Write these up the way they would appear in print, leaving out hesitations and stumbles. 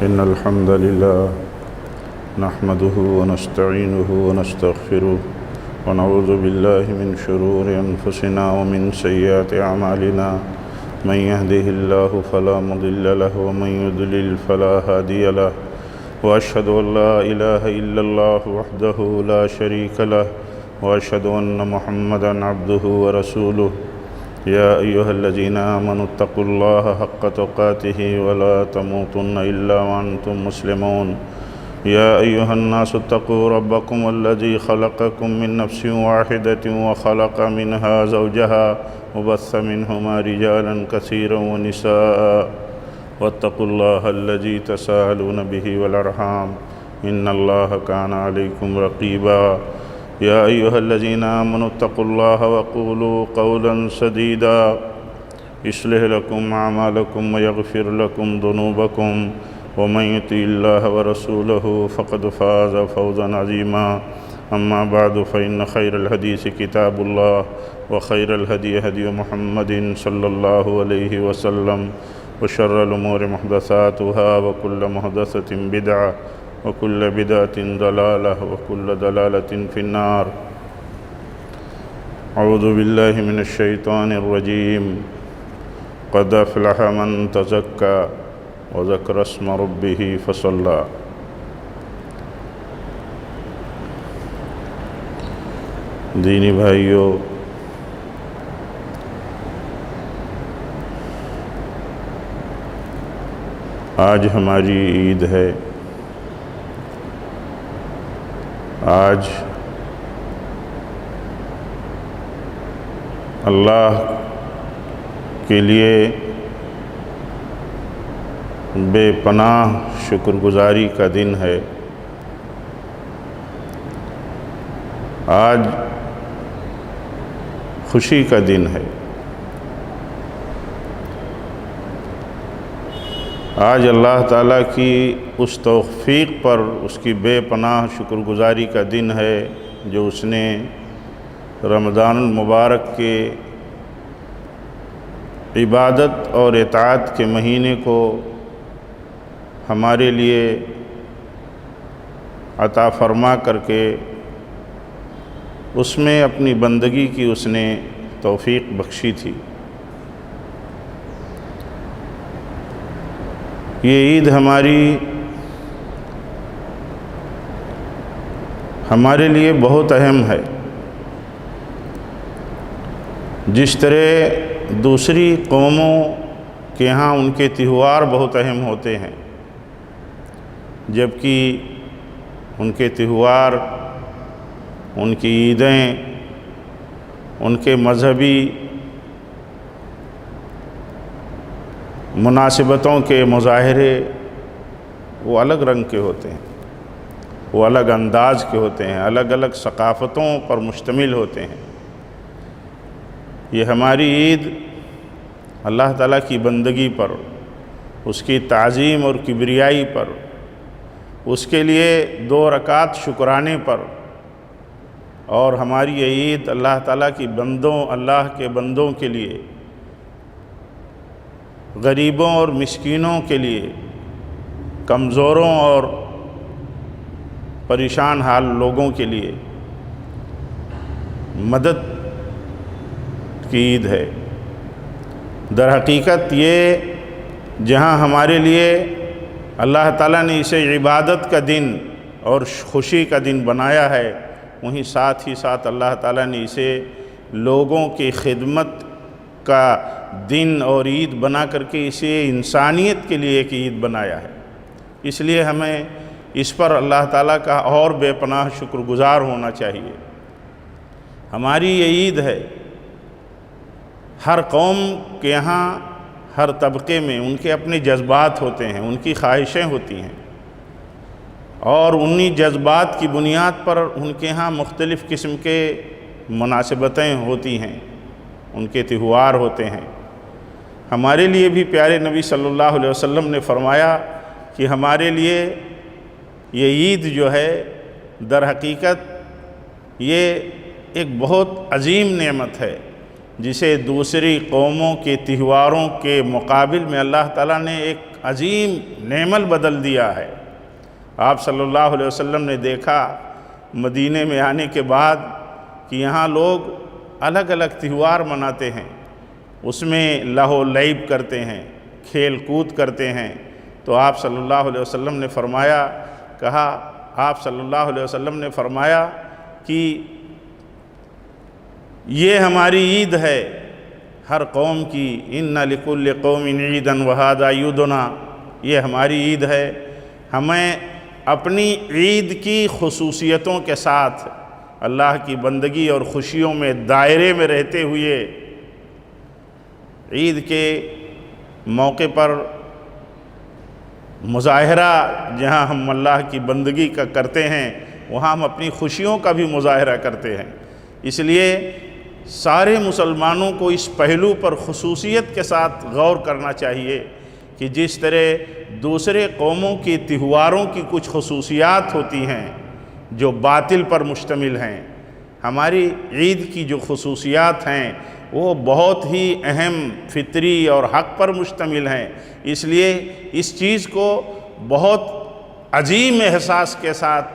إن الحمد لله نحمده ونستعينه ونستغفره ونعوذ بالله من شرور أنفسنا ومن سيئات أعمالنا من يهده الله فلا مضل له ومن يضلل فلا هادي له وأشهد أن لا إله إلا الله وحده لا شريك له وأشهد أن محمدًا عبده ورسوله يا أيها الذين آمنوا اتقوا الله حق تقاته ولا تموتن إلا وأنتم مسلمون يا أيها الناس اتقوا ربكم الذي خلقكم من نفس واحدة وخلق منها زوجها وبث منهما رجالا كثيرا ونساء واتقوا الله الذي تساءلون به والأرحام إن الله كان عليكم رقيبا يا أيها الذين آمنوا اتقوا الله وقولوا قولا سديدا يصلح لكم أعمالكم ويغفر لكم ذنوبكم ومن يطع الله ورسوله فقد فاز فوزا عظيما أما بعد فإن خير الحديث كتاب الله وخير الهدي هدي محمد صلى الله عليه وسلم وشر الأمور محدثاتها وكل محدثة بدعة وكل بدعة ضلالة وكل ضلالة في النار أعوذ بالله من الشيطان الرجيم قد أفلح من تزكى وذكر اسم ربه فصلى دینی بھائیو، آج ہماری عید ہے۔ آج اللہ کے لیے بے پناہ شکر گزاری کا دن ہے۔ آج خوشی کا دن ہے۔ آج اللہ تعالیٰ کی اس توفیق پر اس کی بے پناہ شکر گزاری کا دن ہے جو اس نے رمضان المبارک کے عبادت اور اطاعت کے مہینے کو ہمارے لیے عطا فرما کر کے اس میں اپنی بندگی کی اس نے توفیق بخشی تھی۔ یہ عید ہمارے لیے بہت اہم ہے۔ جس طرح دوسری قوموں کے ہاں ان کے تہوار بہت اہم ہوتے ہیں، جبکہ ان کے تہوار، ان کی عیدیں، ان کے مذہبی مناسبتوں کے مظاہرے وہ الگ رنگ کے ہوتے ہیں، وہ الگ انداز کے ہوتے ہیں، الگ الگ ثقافتوں پر مشتمل ہوتے ہیں۔ یہ ہماری عید اللہ تعالیٰ کی بندگی پر، اس کی تعظیم اور کبریائی پر، اس کے لیے 2 رکعت شکرانے پر، اور ہماری یہ عید اللہ تعالیٰ کی اللہ کے بندوں کے لیے، غریبوں اور مسکینوں کے لیے، کمزوروں اور پریشان حال لوگوں کے لیے مدد کی عید ہے۔ در حقیقت یہ جہاں ہمارے لیے اللہ تعالیٰ نے اسے عبادت کا دن اور خوشی کا دن بنایا ہے، وہیں ساتھ ہی ساتھ اللہ تعالیٰ نے اسے لوگوں کی خدمت کا دن اور عید بنا کر کے اسے انسانیت کے لیے ایک عید بنایا ہے۔ اس لیے ہمیں اس پر اللہ تعالیٰ کا اور بے پناہ شکر گزار ہونا چاہیے۔ ہماری یہ عید ہے، ہر قوم کے یہاں، ہر طبقے میں ان کے اپنے جذبات ہوتے ہیں، ان کی خواہشیں ہوتی ہیں، اور انہی جذبات کی بنیاد پر ان کے ہاں مختلف قسم کے مناسبتیں ہوتی ہیں، ان کے تہوار ہوتے ہیں۔ ہمارے لیے بھی پیارے نبی صلی اللہ علیہ وسلم نے فرمایا کہ ہمارے لیے یہ عید جو ہے در حقیقت یہ ایک بہت عظیم نعمت ہے، جسے دوسری قوموں کے تہواروں کے مقابل میں اللہ تعالیٰ نے ایک عظیم نعمت بدل دیا ہے۔ آپ صلی اللہ علیہ وسلم نے دیکھا مدینے میں آنے کے بعد کہ یہاں لوگ الگ الگ تہوار مناتے ہیں، اس میں لہو و لعب کرتے ہیں، کھیل کود کرتے ہیں۔ تو آپ صلی اللہ علیہ وسلم نے آپ صلی اللہ علیہ وسلم نے فرمایا کہ یہ ہماری عید ہے ہر قوم کی، ان لکل قوم عیدا وہذا عیدنا، یہ ہماری عید ہے۔ ہمیں اپنی عید کی خصوصیتوں کے ساتھ اللہ کی بندگی اور خوشیوں میں دائرے میں رہتے ہوئے عید کے موقع پر مظاہرہ جہاں ہم اللہ کی بندگی کا کرتے ہیں وہاں ہم اپنی خوشیوں کا بھی مظاہرہ کرتے ہیں۔ اس لیے سارے مسلمانوں کو اس پہلو پر خصوصیت کے ساتھ غور کرنا چاہیے کہ جس طرح دوسرے قوموں کی تہواروں کی کچھ خصوصیات ہوتی ہیں جو باطل پر مشتمل ہیں، ہماری عید کی جو خصوصیات ہیں وہ بہت ہی اہم، فطری اور حق پر مشتمل ہیں۔ اس لیے اس چیز کو بہت عظیم احساس کے ساتھ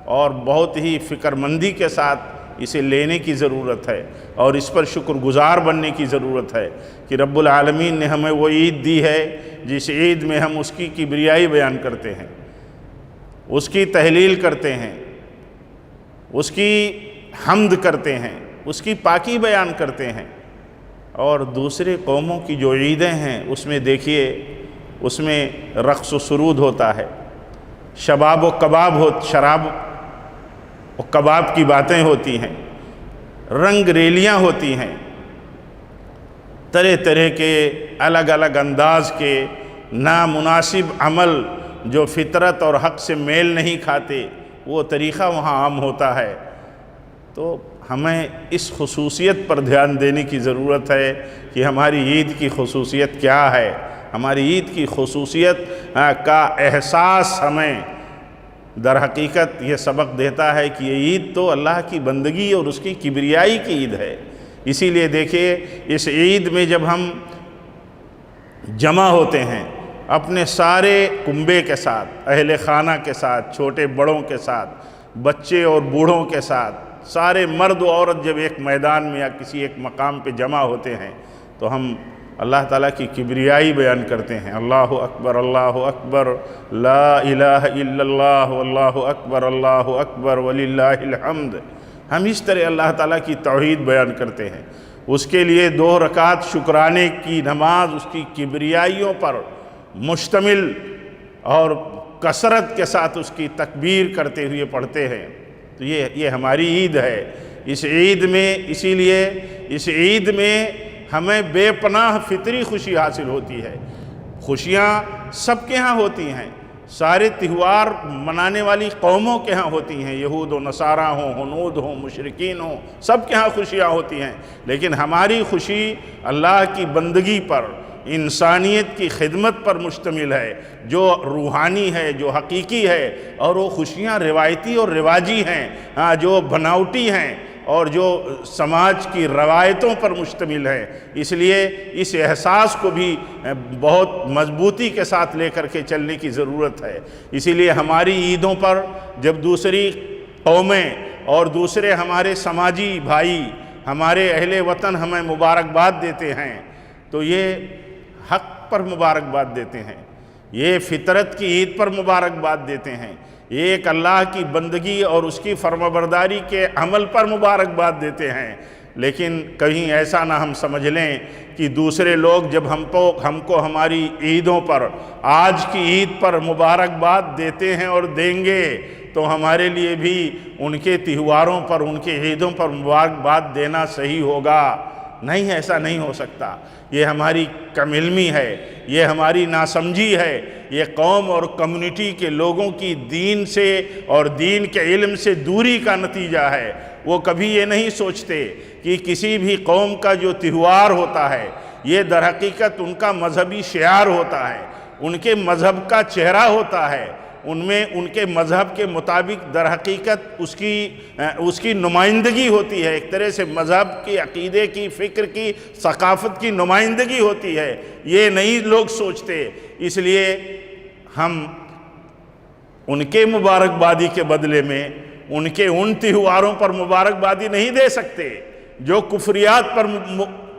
اور بہت ہی فکر مندی کے ساتھ اسے لینے کی ضرورت ہے، اور اس پر شکر گزار بننے کی ضرورت ہے کہ رب العالمین نے ہمیں وہ عید دی ہے جس عید میں ہم اس کی کبریائی بیان کرتے ہیں، اس کی تحلیل کرتے ہیں، اس کی حمد کرتے ہیں، اس کی پاکی بیان کرتے ہیں۔ اور دوسرے قوموں کی جو عیدیں ہیں اس میں دیکھیے، اس میں رقص و سرود ہوتا ہے، شراب و کباب کی باتیں ہوتی ہیں، رنگ ریلیاں ہوتی ہیں، طرح طرح کے الگ الگ انداز کے نامناسب عمل جو فطرت اور حق سے میل نہیں کھاتے وہ طریقہ وہاں عام ہوتا ہے۔ تو ہمیں اس خصوصیت پر دھیان دینے کی ضرورت ہے کہ ہماری عید کی خصوصیت کیا ہے۔ ہماری عید کی خصوصیت کا احساس ہمیں در حقیقت یہ سبق دیتا ہے کہ یہ عید تو اللہ کی بندگی اور اس کی کبریائی کی عید ہے۔ اسی لیے دیکھیے اس عید میں جب ہم جمع ہوتے ہیں اپنے سارے کنبے کے ساتھ، اہل خانہ کے ساتھ، چھوٹے بڑوں کے ساتھ، بچے اور بوڑھوں کے ساتھ، سارے مرد و عورت جب ایک میدان میں یا کسی ایک مقام پہ جمع ہوتے ہیں تو ہم اللہ تعالیٰ کی کبریائی بیان کرتے ہیں۔ اللہ اکبر لا الہ الا اللہ واللہ اکبر وللہ الحمد۔ ہم اس طرح اللہ تعالیٰ کی توحید بیان کرتے ہیں، اس کے لیے 2 رکعت شکرانے کی نماز اس کی کبریائیوں پر مشتمل اور کثرت کے ساتھ اس کی تکبیر کرتے ہوئے پڑھتے ہیں۔ تو یہ ہماری عید ہے۔ اس عید میں اسی لیے اس عید میں ہمیں بے پناہ فطری خوشی حاصل ہوتی ہے۔ خوشیاں سب کے ہاں ہوتی ہیں، سارے تہوار منانے والی قوموں کے ہاں ہوتی ہیں، یہود و نصارہ ہوں، ہنود ہوں، مشرکین ہوں، سب کے ہاں خوشیاں ہوتی ہیں، لیکن ہماری خوشی اللہ کی بندگی پر، انسانیت کی خدمت پر مشتمل ہے، جو روحانی ہے، جو حقیقی ہے، اور وہ خوشیاں روایتی اور رواجی ہیں، جو بناوٹی ہیں اور جو سماج کی روایتوں پر مشتمل ہے۔ اس لیے اس احساس کو بھی بہت مضبوطی کے ساتھ لے کر کے چلنے کی ضرورت ہے۔ اسی لیے ہماری عیدوں پر جب دوسری قومیں اور دوسرے ہمارے سماجی بھائی، ہمارے اہل وطن ہمیں مبارکباد دیتے ہیں تو یہ حق پر مبارکباد دیتے ہیں، یہ فطرت کی عید پر مبارکباد دیتے ہیں، یہ ایک اللہ کی بندگی اور اس کی فرمانبرداری کے عمل پر مبارکباد دیتے ہیں۔ لیکن کہیں ایسا نہ ہم سمجھ لیں کہ دوسرے لوگ جب ہم کو ہماری عیدوں پر، آج کی عید پر مبارکباد دیتے ہیں اور دیں گے تو ہمارے لیے بھی ان کے تہواروں پر، ان کے عیدوں پر مبارکباد دینا صحیح ہوگا؟ نہیں، ایسا نہیں ہو سکتا۔ یہ ہماری کم علمی ہے، یہ ہماری ناسمجھی ہے، یہ قوم اور کمیونٹی کے لوگوں کی دین سے اور دین کے علم سے دوری کا نتیجہ ہے۔ وہ کبھی یہ نہیں سوچتے کہ کسی بھی قوم کا جو تہوار ہوتا ہے یہ در حقیقت ان کا مذہبی شعار ہوتا ہے، ان کے مذہب کا چہرہ ہوتا ہے۔ ان میں ان کے مذہب کے مطابق در حقیقت اس کی نمائندگی ہوتی ہے، ایک طرح سے مذہب کی، عقیدے کی، فکر کی، ثقافت کی نمائندگی ہوتی ہے، یہ نہیں لوگ سوچتے۔ اس لیے ہم ان کے مبارکبادی کے بدلے میں ان کے ان تہواروں پر مبارکبادی نہیں دے سکتے جو کفریات پر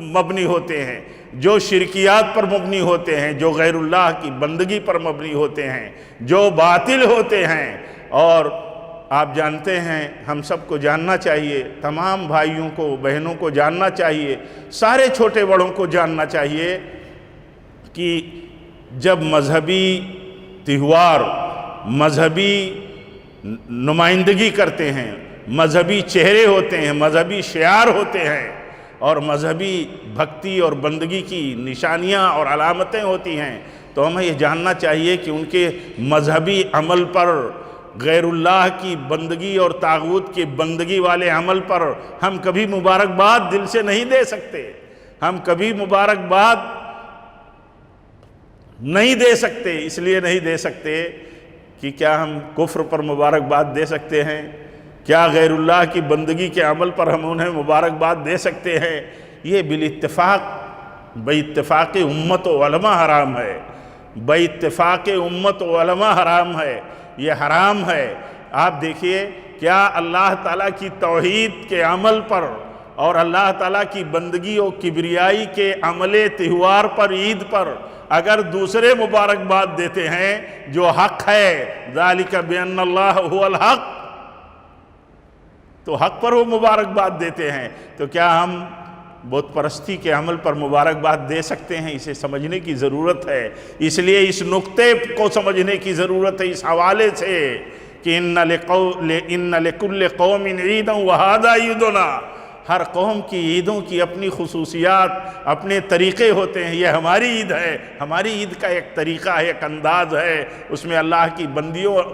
مبنی ہوتے ہیں، جو شرکیات پر مبنی ہوتے ہیں، جو غیر اللہ کی بندگی پر مبنی ہوتے ہیں، جو باطل ہوتے ہیں۔ اور آپ جانتے ہیں، ہم سب کو جاننا چاہیے، تمام بھائیوں کو، بہنوں کو جاننا چاہیے، سارے چھوٹے بڑوں کو جاننا چاہیے کہ جب مذہبی تہوار مذہبی نمائندگی کرتے ہیں، مذہبی چہرے ہوتے ہیں، مذہبی شعار ہوتے ہیں اور مذہبی بھکتی اور بندگی کی نشانیاں اور علامتیں ہوتی ہیں، تو ہمیں یہ جاننا چاہیے کہ ان کے مذہبی عمل پر، غیر اللہ کی بندگی اور طاغوت کی بندگی والے عمل پر ہم کبھی مبارکباد دل سے نہیں دے سکتے۔ ہم کبھی مبارکباد نہیں دے سکتے۔ اس لیے نہیں دے سکتے کہ کیا ہم کفر پر مبارکباد دے سکتے ہیں؟ کیا غیر اللہ کی بندگی کے عمل پر ہم انہیں مبارکباد دے سکتے ہیں؟ یہ باتفاق امت و علماء حرام ہے، باتفاق امت و علماء حرام ہے، یہ حرام ہے۔ آپ دیکھیے، کیا اللہ تعالیٰ کی توحید کے عمل پر اور اللہ تعالیٰ کی بندگی و کبریائی کے عمل تہوار پر، عید پر اگر دوسرے مبارکباد دیتے ہیں جو حق ہے، ذالک بأن اللہ هو الحق، تو حق پر وہ مبارکباد دیتے ہیں، تو کیا ہم بت پرستی کے عمل پر مبارکباد دے سکتے ہیں؟ اسے سمجھنے کی ضرورت ہے۔ اس لیے اس نقطے کو سمجھنے کی ضرورت ہے اس حوالے سے کہ ان لکل قوم عیدا وہذا عیدنا، ہر قوم کی عیدوں کی اپنی خصوصیات، اپنے طریقے ہوتے ہیں۔ یہ ہماری عید ہے، ہماری عید کا ایک طریقہ ہے، ایک انداز ہے، اس میں اللہ کی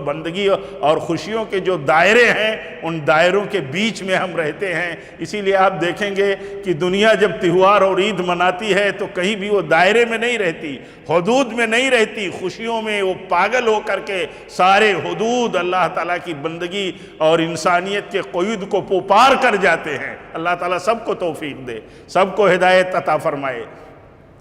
بندگی اور خوشیوں کے جو دائرے ہیں، ان دائروں کے بیچ میں ہم رہتے ہیں۔ اسی لیے آپ دیکھیں گے کہ دنیا جب تہوار اور عید مناتی ہے تو کہیں بھی وہ دائرے میں نہیں رہتی، حدود میں نہیں رہتی، خوشیوں میں وہ پاگل ہو کر کے سارے حدود اللہ تعالیٰ کی بندگی اور انسانیت کے قیود کو پار کر جاتے ہیں۔ اللہ تعالیٰ سب کو توفیق دے، سب کو ہدایت عطا فرمائے۔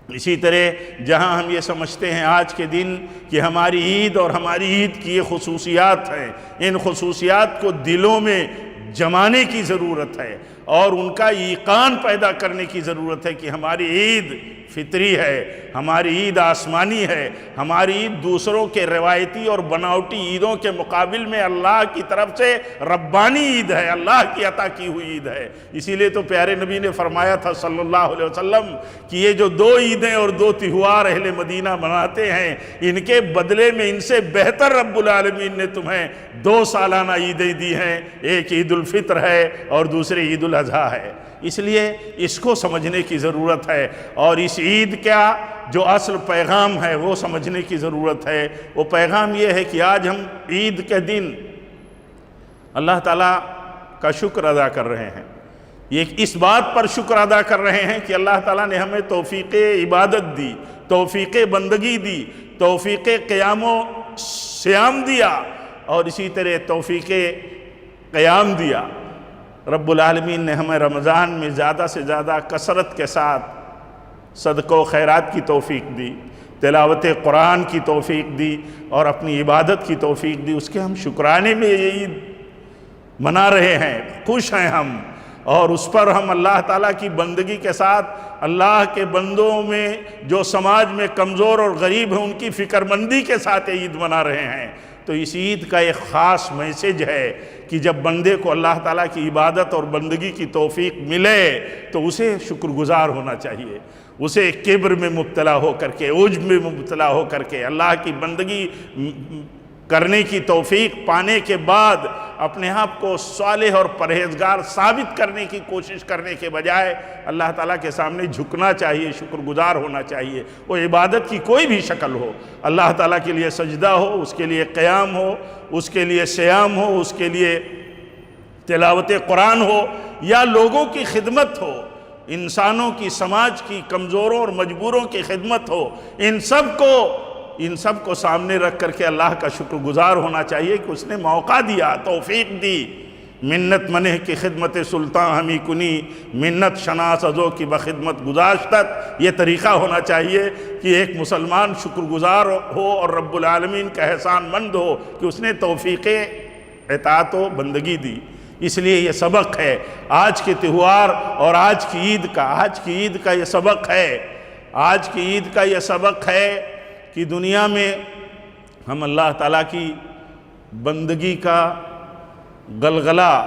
اسی طرح جہاں ہم یہ سمجھتے ہیں آج کے دن کہ ہماری عید اور ہماری عید کی یہ خصوصیات ہیں، ان خصوصیات کو دلوں میں جمانے کی ضرورت ہے اور ان کا ایقان پیدا کرنے کی ضرورت ہے کہ ہماری عید فطری ہے، ہماری عید آسمانی ہے، ہماری عید دوسروں کے روایتی اور بناوٹی عیدوں کے مقابل میں اللہ کی طرف سے ربانی عید ہے، اللہ کی عطا کی ہوئی عید ہے۔ اسی لیے تو پیارے نبی نے فرمایا تھا صلی اللہ علیہ وسلم کہ یہ جو دو عیدیں اور دو تہوار اہل مدینہ مناتے ہیں، ان کے بدلے میں ان سے بہتر رب العالمین نے تمہیں 2 سالانہ عیدیں دی ہیں، ایک عید الفطر ہے اور دوسری عید الاضحیٰ ہے۔ اس لیے اس کو سمجھنے کی ضرورت ہے اور اس عید کا جو اصل پیغام ہے وہ سمجھنے کی ضرورت ہے۔ وہ پیغام یہ ہے کہ آج ہم عید کے دن اللہ تعالیٰ کا شکر ادا کر رہے ہیں، یہ اس بات پر شکر ادا کر رہے ہیں کہ اللہ تعالیٰ نے ہمیں توفیق عبادت دی، توفیق بندگی دی، توفیق قیام و صیام دیا اور اسی طرح توفیق قیام دیا۔ رب العالمین نے ہمیں رمضان میں زیادہ سے زیادہ کثرت کے ساتھ صدقہ و خیرات کی توفیق دی، تلاوت قرآن کی توفیق دی اور اپنی عبادت کی توفیق دی۔ اس کے ہم شکرانے میں یہ عید منا رہے ہیں، خوش ہیں ہم، اور اس پر ہم اللہ تعالیٰ کی بندگی کے ساتھ اللہ کے بندوں میں جو سماج میں کمزور اور غریب ہیں ان کی فکر مندی کے ساتھ عید منا رہے ہیں۔ تو اس عید کا ایک خاص میسج ہے کہ جب بندے کو اللہ تعالیٰ کی عبادت اور بندگی کی توفیق ملے تو اسے شکر گزار ہونا چاہیے، اسے کبر میں مبتلا ہو کر کے، عجب میں مبتلا ہو کر کے اللہ کی بندگی کرنے کی توفیق پانے کے بعد اپنے آپ کو صالح اور پرہیزگار ثابت کرنے کی کوشش کرنے کے بجائے اللہ تعالیٰ کے سامنے جھکنا چاہیے، شکر گزار ہونا چاہیے۔ وہ عبادت کی کوئی بھی شکل ہو، اللہ تعالیٰ کے لیے سجدہ ہو، اس کے لیے قیام ہو، اس کے لیے صیام ہو، اس کے لیے تلاوت قرآن ہو یا لوگوں کی خدمت ہو، انسانوں کی، سماج کی کمزوروں اور مجبوروں کی خدمت ہو، ان سب کو ان سب کو سامنے رکھ کر کے اللہ کا شکر گزار ہونا چاہیے کہ اس نے موقع دیا، توفیق دی۔ منت منہ کی خدمت سلطان ہمی کنی، منت شناس ازو کی بخدمت گزاشتت۔ یہ طریقہ ہونا چاہیے کہ ایک مسلمان شکر گزار ہو اور رب العالمین کا احسان مند ہو کہ اس نے توفیق اطاعت و بندگی دی۔ اس لیے یہ سبق ہے آج کے تہوار اور آج کی عید کا یہ سبق ہے، آج کی عید کا یہ سبق ہے کہ دنیا میں ہم اللہ تعالیٰ کی بندگی کا غلغلہ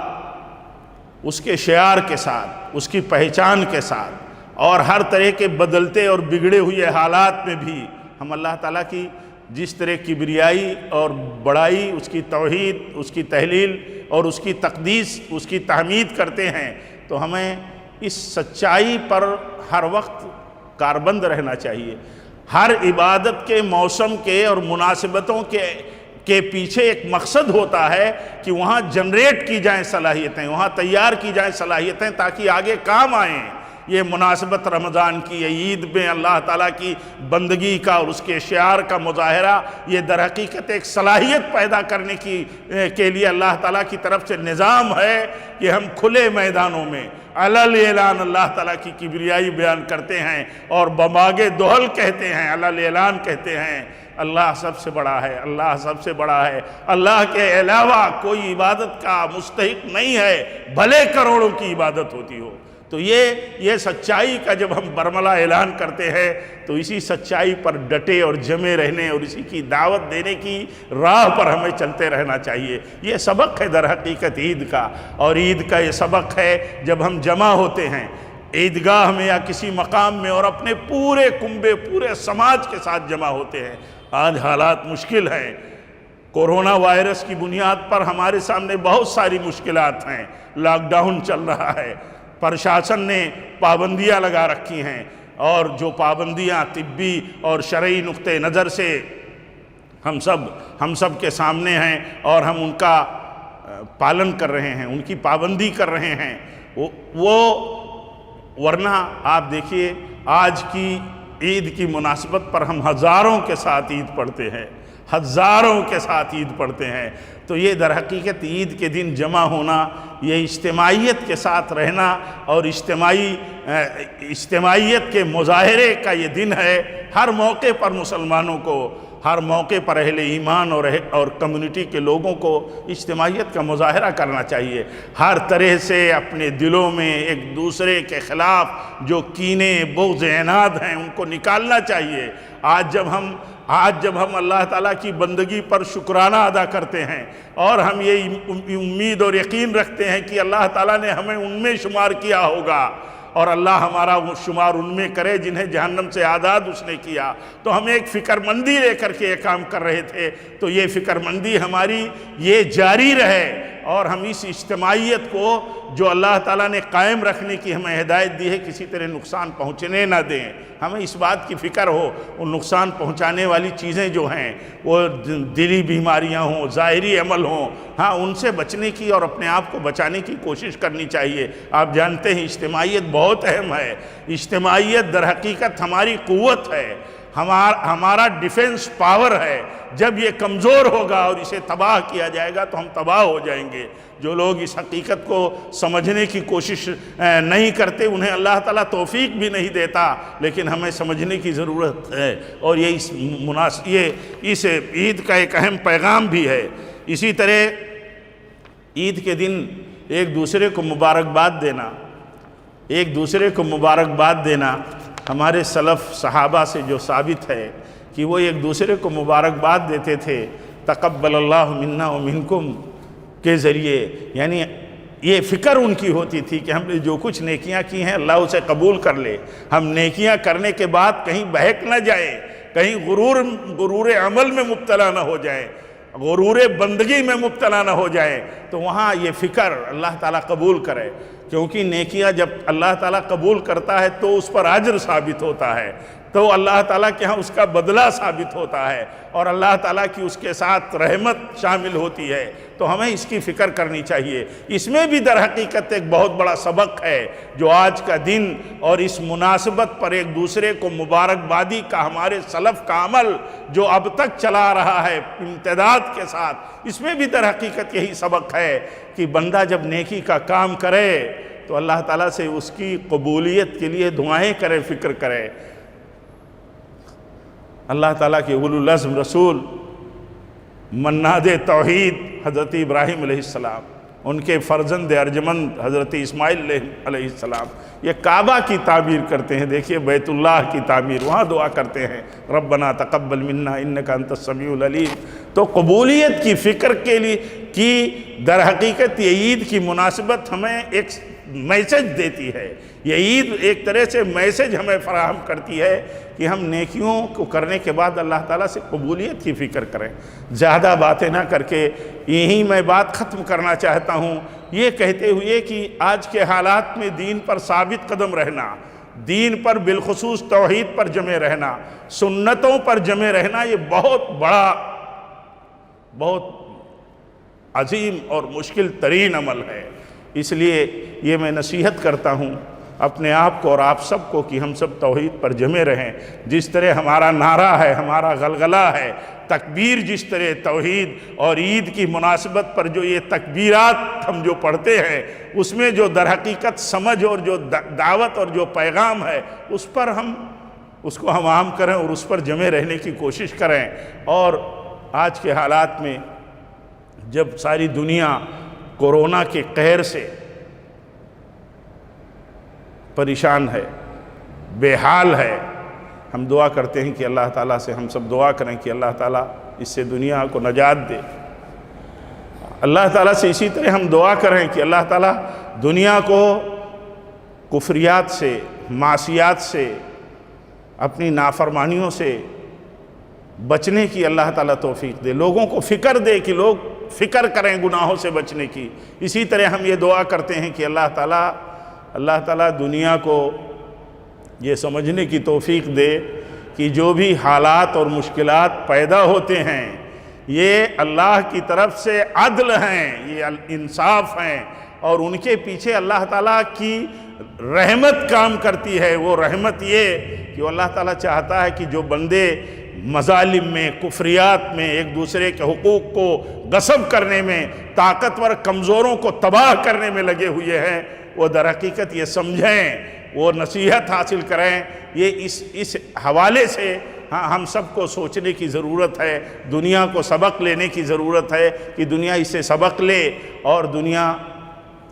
اس کے شعار کے ساتھ، اس کی پہچان کے ساتھ، اور ہر طرح کے بدلتے اور بگڑے ہوئے حالات میں بھی ہم اللہ تعالیٰ کی جس طرح کبریائی اور بڑائی، اس کی توحید، اس کی تحلیل اور اس کی تقدیس، اس کی تحمید کرتے ہیں، تو ہمیں اس سچائی پر ہر وقت کاربند رہنا چاہیے۔ ہر عبادت کے موسم کے اور مناسبتوں کے پیچھے ایک مقصد ہوتا ہے کہ وہاں جنریٹ کی جائیں صلاحیتیں، وہاں تیار کی جائیں صلاحیتیں تاکہ آگے کام آئیں۔ یہ مناسبت رمضان کی، عید میں اللہ تعالیٰ کی بندگی کا اور اس کے شعار کا مظاہرہ، یہ در حقیقت ایک صلاحیت پیدا کرنے کے لیے اللہ تعالیٰ کی طرف سے نظام ہے کہ ہم کھلے میدانوں میں علل اعلان اللہ تعالیٰ کی کبریائی بیان کرتے ہیں اور بماغِ دہل کہتے ہیں، علل اعلان کہتے ہیں اللہ سب سے بڑا ہے، اللہ سب سے بڑا ہے، اللہ کے علاوہ کوئی عبادت کا مستحق نہیں ہے، بھلے کروڑوں کی عبادت ہوتی ہو۔ تو یہ سچائی کا جب ہم برملا اعلان کرتے ہیں تو اسی سچائی پر ڈٹے اور جمے رہنے اور اسی کی دعوت دینے کی راہ پر ہمیں چلتے رہنا چاہیے۔ یہ سبق ہے در حقیقت عید کا، اور عید کا یہ سبق ہے جب ہم جمع ہوتے ہیں عیدگاہ میں یا کسی مقام میں اور اپنے پورے کنبے، پورے سماج کے ساتھ جمع ہوتے ہیں۔ آج حالات مشکل ہیں، کورونا وائرس کی بنیاد پر ہمارے سامنے بہت ساری مشکلات ہیں، لاک ڈاؤن چل رہا ہے، پرشاسن نے پابندیاں لگا رکھی ہیں، اور جو پابندیاں طبی اور شرعی نقطہ نظر سے ہم سب کے سامنے ہیں اور ہم ان کا پالن کر رہے ہیں، ان کی پابندی کر رہے ہیں، ورنہ آپ دیکھیے آج کی عید کی مناسبت پر ہم ہزاروں کے ساتھ عید پڑھتے ہیں، ہزاروں کے ساتھ عید پڑھتے ہیں۔ تو یہ در حقیقت عید کے دن جمع ہونا، یہ اجتماعیت کے ساتھ رہنا اور اجتماعیت کے مظاہرے کا یہ دن ہے۔ ہر موقع پر مسلمانوں کو، ہر موقع پر اہل ایمان اور کمیونٹی کے لوگوں کو اجتماعیت کا مظاہرہ کرنا چاہیے۔ ہر طرح سے اپنے دلوں میں ایک دوسرے کے خلاف جو کینے، بغض، عناد ہیں ان کو نکالنا چاہیے۔ آج جب ہم اللہ تعالیٰ کی بندگی پر شکرانہ ادا کرتے ہیں اور ہم یہ امید اور یقین رکھتے ہیں کہ اللہ تعالیٰ نے ہمیں ان میں شمار کیا ہوگا اور اللہ ہمارا شمار ان میں کرے جنہیں جہنم سے آزاد اس نے کیا، تو ہم ایک فکر مندی لے کر کے یہ کام کر رہے تھے، تو یہ فکر مندی ہماری یہ جاری رہے اور ہم اس اجتماعیت کو جو اللہ تعالیٰ نے قائم رکھنے کی ہمیں ہدایت دی ہے کسی طرح نقصان پہنچنے نہ دیں۔ ہمیں اس بات کی فکر ہو ان نقصان پہنچانے والی چیزیں جو ہیں وہ دلی بیماریاں ہوں، ظاہری عمل ہوں، ہاں ان سے بچنے کی اور اپنے آپ کو بچانے کی کوشش کرنی چاہیے۔ آپ جانتے ہیں اجتماعیت بہت اہم ہے، اجتماعیت در حقیقت ہماری قوت ہے، ہمارا ڈیفنس پاور ہے۔ جب یہ کمزور ہوگا اور اسے تباہ کیا جائے گا تو ہم تباہ ہو جائیں گے۔ جو لوگ اس حقیقت کو سمجھنے کی کوشش نہیں کرتے انہیں اللہ تعالیٰ توفیق بھی نہیں دیتا، لیکن ہمیں سمجھنے کی ضرورت ہے، اور یہ اس عید کا ایک اہم پیغام بھی ہے۔ اسی طرح عید کے دن ایک دوسرے کو مبارکباد دینا ہمارے سلف صحابہ سے جو ثابت ہے کہ وہ ایک دوسرے کو مبارکباد دیتے تھے تقبل اللہ منا و منکم کے ذریعے، یعنی یہ فکر ان کی ہوتی تھی کہ ہم نے جو کچھ نیکیاں کی ہیں اللہ اسے قبول کر لے، ہم نیکیاں کرنے کے بعد کہیں بہک نہ جائیں، کہیں غرور عمل میں مبتلا نہ ہو جائیں، غرور بندگی میں مبتلا نہ ہو جائے، تو وہاں یہ فکر اللہ تعالیٰ قبول کرے، کیونکہ نیکیاں جب اللہ تعالیٰ قبول کرتا ہے تو اس پر اجر ثابت ہوتا ہے۔ تو اللہ تعالیٰ کے ہاں اس کا بدلہ ثابت ہوتا ہے اور اللہ تعالیٰ کی اس کے ساتھ رحمت شامل ہوتی ہے۔ تو ہمیں اس کی فکر کرنی چاہیے۔ اس میں بھی در حقیقت ایک بہت بڑا سبق ہے جو آج کا دن اور اس مناسبت پر ایک دوسرے کو مبارکبادی کا ہمارے سلف کا عمل جو اب تک چلا رہا ہے امتداد کے ساتھ، اس میں بھی در حقیقت یہی سبق ہے کہ بندہ جب نیکی کا کام کرے تو اللہ تعالیٰ سے اس کی قبولیت کے لیے دعائیں کرے، فکر کرے۔ اللہ تعالیٰ کے اولو العزم رسول مناد توحید حضرت ابراہیم علیہ السلام، ان کے فرزند ارجمند حضرت اسماعیل علیہ السلام یہ کعبہ کی تعمیر کرتے ہیں۔ دیکھیے بیت اللہ کی تعمیر، وہاں دعا کرتے ہیں ربنا تقبل منا انک انت السمیع العلیم۔ تو قبولیت کی فکر کے لیے کی در حقیقت یہ عید کی مناسبت ہمیں ایک میسج دیتی ہے۔ یہ عید ایک طرح سے میسج ہمیں فراہم کرتی ہے کہ ہم نیکیوں کو کرنے کے بعد اللہ تعالیٰ سے قبولیت کی فکر کریں۔ زیادہ باتیں نہ کر کے یہی میں بات ختم کرنا چاہتا ہوں یہ کہتے ہوئے کہ آج کے حالات میں دین پر ثابت قدم رہنا، دین پر بالخصوص توحید پر جمے رہنا، سنتوں پر جمے رہنا، یہ بہت بڑا، بہت عظیم اور مشکل ترین عمل ہے۔ اس لیے یہ میں نصیحت کرتا ہوں اپنے آپ کو اور آپ سب کو کہ ہم سب توحید پر جمے رہیں۔ جس طرح ہمارا نعرہ ہے، ہمارا غلغلہ ہے، تکبیر جس طرح توحید اور عید کی مناسبت پر جو یہ تکبیرات ہم جو پڑھتے ہیں اس میں جو در حقیقت سمجھ اور جو دعوت اور جو پیغام ہے اس پر ہم اس کو ہم عام کریں اور اس پر جمے رہنے کی کوشش کریں۔ اور آج کے حالات میں جب ساری دنیا کورونا کے قہر سے پریشان ہے، بے حال ہے، ہم دعا کرتے ہیں کہ اللہ تعالیٰ سے ہم سب دعا کریں کہ اللہ تعالیٰ اس سے دنیا کو نجات دے۔ اللہ تعالیٰ سے اسی طرح ہم دعا کریں کہ اللہ تعالیٰ دنیا کو کفریات سے، معصیات سے، اپنی نافرمانیوں سے بچنے کی اللہ تعالیٰ توفیق دے، لوگوں کو فکر دے کہ لوگ فکر کریں گناہوں سے بچنے کی۔ اسی طرح ہم یہ دعا کرتے ہیں کہ اللہ تعالیٰ دنیا کو یہ سمجھنے کی توفیق دے کہ جو بھی حالات اور مشکلات پیدا ہوتے ہیں یہ اللہ کی طرف سے عدل ہیں، یہ انصاف ہیں، اور ان کے پیچھے اللہ تعالیٰ کی رحمت کام کرتی ہے۔ وہ رحمت یہ کہ اللہ تعالیٰ چاہتا ہے کہ جو بندے مظالم میں، کفریات میں، ایک دوسرے کے حقوق کو غصب کرنے میں، طاقتور کمزوروں کو تباہ کرنے میں لگے ہوئے ہیں، وہ در حقیقت یہ سمجھیں، وہ نصیحت حاصل کریں۔ یہ اس حوالے سے ہم سب کو سوچنے کی ضرورت ہے، دنیا کو سبق لینے کی ضرورت ہے کہ دنیا اس سے سبق لے اور دنیا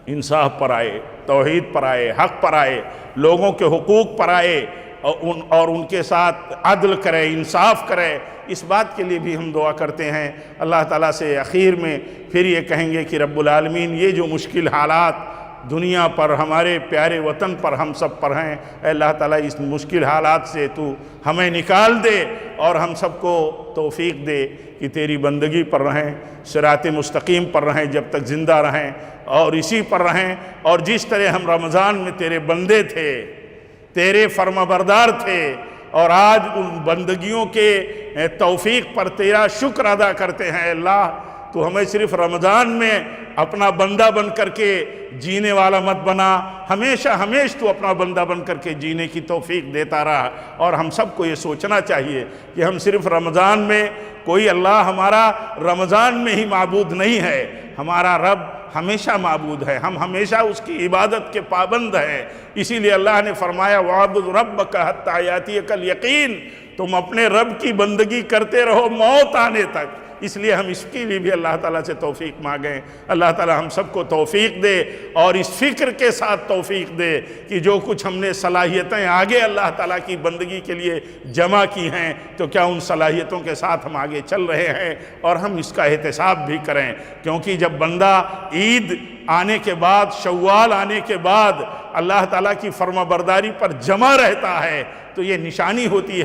انصاف پر آئے، توحید پر آئے، حق پر آئے، لوگوں کے حقوق پر آئے اور ان کے ساتھ عدل کرے، انصاف کرے۔ اس بات کے لیے بھی ہم دعا کرتے ہیں۔ اللہ تعالیٰ سے آخر میں پھر یہ کہیں گے کہ رب العالمین یہ جو مشکل حالات دنیا پر، ہمارے پیارے وطن پر، ہم سب پر ہیں، اے اللہ تعالیٰ اس مشکل حالات سے تو ہمیں نکال دے اور ہم سب کو توفیق دے کہ تیری بندگی پر رہیں، صراط مستقیم پر رہیں جب تک زندہ رہیں، اور اسی پر رہیں۔ اور جس طرح ہم رمضان میں تیرے بندے تھے، تیرے فرمانبردار تھے، اور آج ان بندگیوں کے توفیق پر تیرا شکر ادا کرتے ہیں، اللہ تو ہمیں صرف رمضان میں اپنا بندہ بن کر کے جینے والا مت بنا، ہمیشہ تو اپنا بندہ بن کر کے جینے کی توفیق دیتا رہا۔ اور ہم سب کو یہ سوچنا چاہیے کہ ہم صرف رمضان میں، کوئی اللہ ہمارا رمضان میں ہی معبود نہیں ہے، ہمارا رب ہمیشہ معبود ہے، ہم ہمیشہ اس کی عبادت کے پابند ہیں۔ اسی لیے اللہ نے فرمایا وَعْبُدْ رَبَّكَ حَتَّىٰ يَأْتِيَكَ الْيَقِينُ، تم اپنے رب کی بندگی کرتے رہو موت آنے تک۔ اس لیے ہم اس کے لیے بھی اللہ تعالیٰ سے توفیق مانگیں۔ اللہ تعالیٰ ہم سب کو توفیق دے اور اس فکر کے ساتھ توفیق دے کہ جو کچھ ہم نے صلاحیتیں آگے اللہ تعالیٰ کی بندگی کے لیے جمع کی ہیں تو کیا ان صلاحیتوں کے ساتھ ہم آگے چل رہے ہیں، اور ہم اس کا احتساب بھی کریں۔ کیونکہ جب بندہ عید آنے کے بعد، شوال آنے کے بعد اللہ تعالیٰ کی فرمانبرداری پر جمع رہتا ہے تو یہ نشانی ہوتی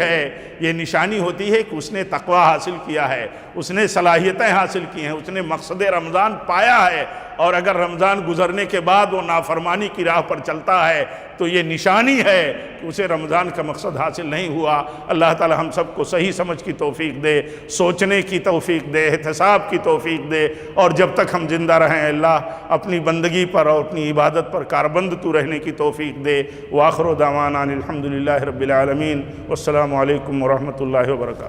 ہے کہ اس نے تقوی حاصل کیا ہے، اس نے صلاحیتیں حاصل کی ہیں، اس نے مقصد رمضان پایا ہے۔ اور اگر رمضان گزرنے کے بعد وہ نافرمانی کی راہ پر چلتا ہے تو یہ نشانی ہے کہ اسے رمضان کا مقصد حاصل نہیں ہوا۔ اللہ تعالی ہم سب کو صحیح سمجھ کی توفیق دے، سوچنے کی توفیق دے، احتساب کی توفیق دے، اور جب تک ہم زندہ رہیں اللہ اپنی بندگی پر اور اپنی عبادت پر کاربند تو رہنے کی توفیق دے۔ وآخر دعوانا الحمدللہ رب العالمین، والسلام علیکم ورحمۃ اللہ وبرکاتہ۔